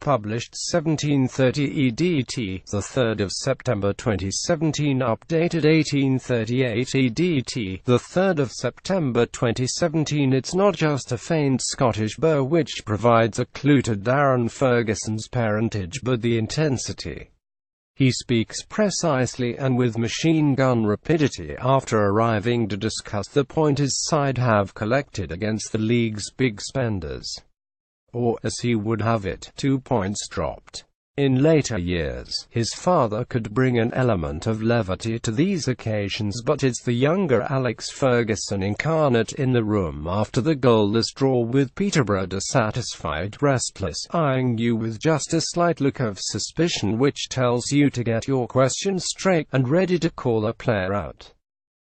Published 1730 EDT, the 3rd of September 2017. Updated 1838 EDT, the 3rd of September 2017. It's not just a faint Scottish burr which provides a clue to Darren Ferguson's parentage, but the intensity. He speaks precisely and with machine gun rapidity after arriving to discuss the point his side have collected against the league's big spenders. Or, as he would have it, 2 points dropped. In later years, his father could bring an element of levity to these occasions, but it's the younger Alex Ferguson incarnate in the room after the goalless draw with Peterborough, dissatisfied, restless, eyeing you with just a slight look of suspicion which tells you to get your questions straight, and ready to call a player out.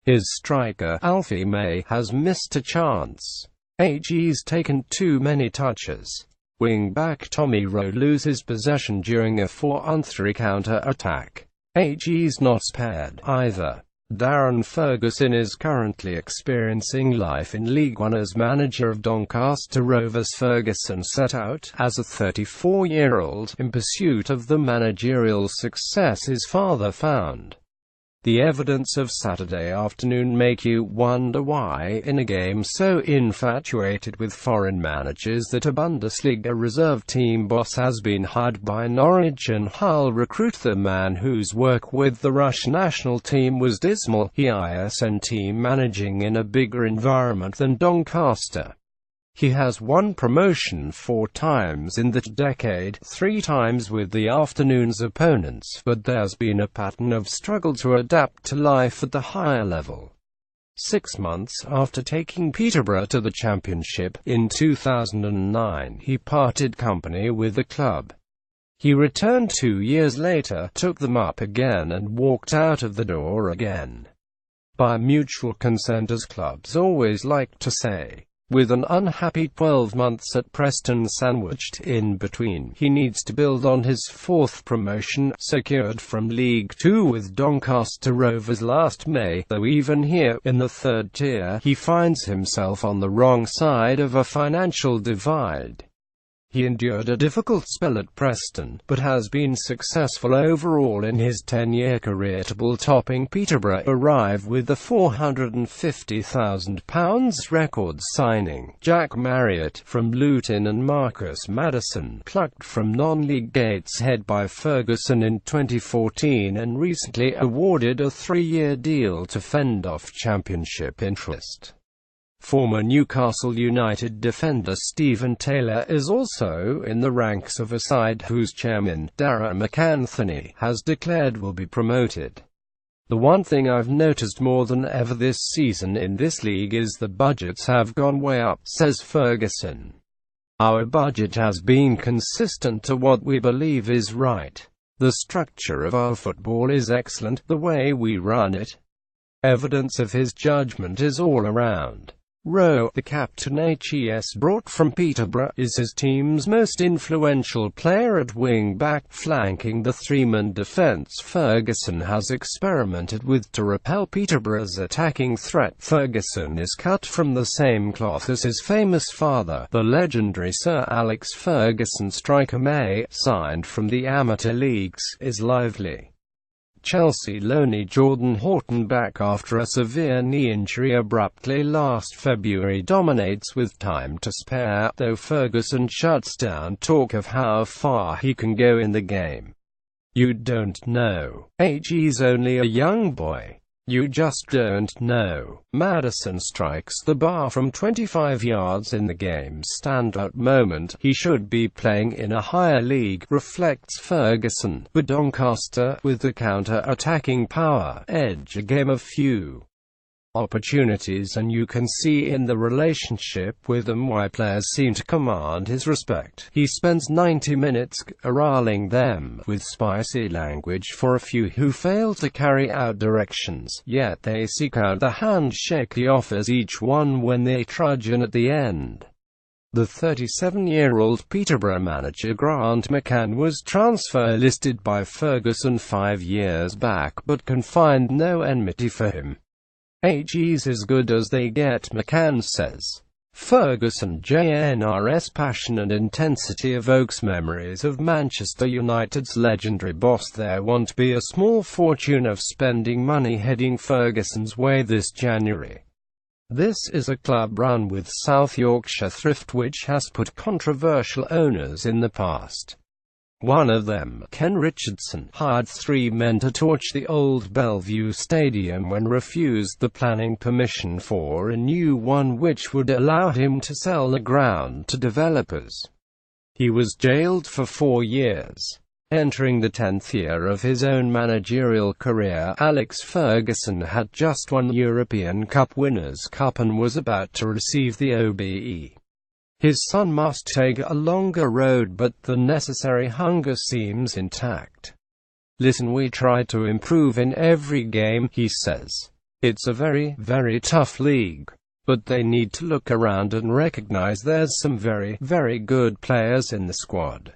His striker, Alfie May, has missed a chance. He's taken too many touches. Wing-back Tommy Rowe loses possession during a 4-on-3 counter-attack. He's not spared, either. Darren Ferguson is currently experiencing life in League One as manager of Doncaster RoversFerguson, set out, as a 34-year-old, in pursuit of the managerial success his father found. The evidence of Saturday afternoon make you wonder why, in a game so infatuated with foreign managers that a Bundesliga reserve team boss has been hired by Norwich and Hull recruit the man whose work with the Russian national team was dismal. He ISN team managing in a bigger environment than Doncaster. He has won promotion 4 times in that decade, 3 times with the afternoon's opponents, but there's been a pattern of struggle to adapt to life at the higher level. 6 months after taking Peterborough to the Championship, in 2009, he parted company with the club. He returned 2 years later, took them up again and walked out of the door again. By mutual consent, as clubs always like to say. With an unhappy 12 months at Preston sandwiched in between, he needs to build on his 4th promotion, secured from League Two with Doncaster Rovers last May, though even here, in the 3rd tier, he finds himself on the wrong side of a financial divide. He endured a difficult spell at Preston, but has been successful overall in his 10-year career, topping Peterborough arrive with the £450,000 record signing. Jack Marriott from Luton and Marcus Maddison, plucked from non-league Gateshead by Ferguson in 2014 and recently awarded a 3-year deal to fend off championship interest. Former Newcastle United defender Stephen Taylor is also in the ranks of a side whose chairman, Darren McAnthony, has declared will be promoted. The one thing I've noticed more than ever this season in this league is the budgets have gone way up, says Ferguson. Our budget has been consistent to what we believe is right. The structure of our football is excellent, the way we run it. Evidence of his judgment is all around. Rowe, the captain brought from Peterborough, is his team's most influential player at wing-back, flanking the 3-man defence Ferguson has experimented with to repel Peterborough's attacking threat. Ferguson is cut from the same cloth as his famous father, the legendary Sir Alex Ferguson. Striker May, signed from the amateur leagues, is lively. Chelsea loanee Jordan Horton, back after a severe knee injury abruptly last February, dominates with time to spare, though Ferguson shuts down talk of how far he can go in the game. You don't know. He's only a young boy. You just don't know. Maddison strikes the bar from 25 yards in the game's standout moment. He should be playing in a higher league, reflects Ferguson, but Doncaster, with the counter-attacking power, edge a game of few opportunities, and you can see in the relationship with them why players seem to command his respect. He spends 90 minutes corralling them with spicy language for a few who fail to carry out directions, yet they seek out the handshake he offers each one when they trudge in at the end. The 37-year-old Peterborough manager Grant McCann was transfer listed by Ferguson 5 years back, but can find no enmity for him. He's as good as they get, McCann says. Ferguson Jnr's passion and intensity evokes memories of Manchester United's legendary boss. There won't be a small fortune of spending money heading Ferguson's way this January. This is a club run with South Yorkshire thrift which has put controversial owners in the past. One of them, Ken Richardson, hired 3 men to torch the old Bellevue Stadium when refused the planning permission for a new one which would allow him to sell the ground to developers. He was jailed for 4 years. Entering the 10th year of his own managerial career, Alex Ferguson had just won European Cup Winners' Cup and was about to receive the OBE. His son must take a longer road, but the necessary hunger seems intact. "Listen, we try to improve in every game," he says. "It's a very, very tough league. But they need to look around and recognize there's some very, very good players in the squad.